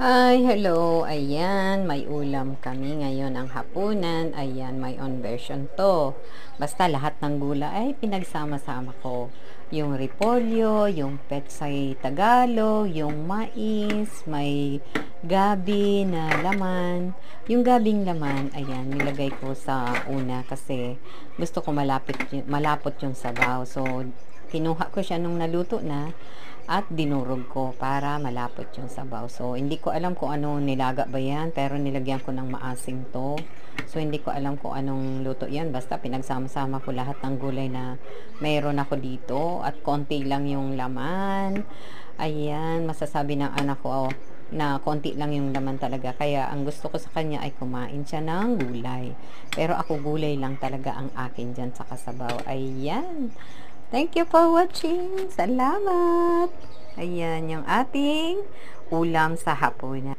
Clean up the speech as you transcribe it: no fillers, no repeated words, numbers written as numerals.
Hi, hello. Ayan, may ulam kami ngayon ang hapunan. Ayan, my own version to. Basta lahat ng gulay ay pinagsama-sama ko. Yung repolyo, yung petsay Tagalog, yung mais, may gabi na laman. Yung gabing laman, ayan, nilagay ko sa una kasi gusto ko malapot yung sabaw. So, kinuha ko siya nung naluto na at dinurog ko para malapot yung sabaw. So, hindi ko alam kung anong nilaga ba yan, pero nilagyan ko ng maasim to. So, hindi ko alam kung anong luto yan. Basta pinagsama-sama ko lahat ng gulay na mayroon ako dito at konti lang yung laman. Ayan, masasabi ng anak ko na konti lang yung laman talaga. Kaya, ang gusto ko sa kanya ay kumain siya ng gulay. Pero ako gulay lang talaga ang akin dyan sa kasabaw. Ayan. Thank you for watching. Salamat! Ayan yung ating ulam sa hapunan.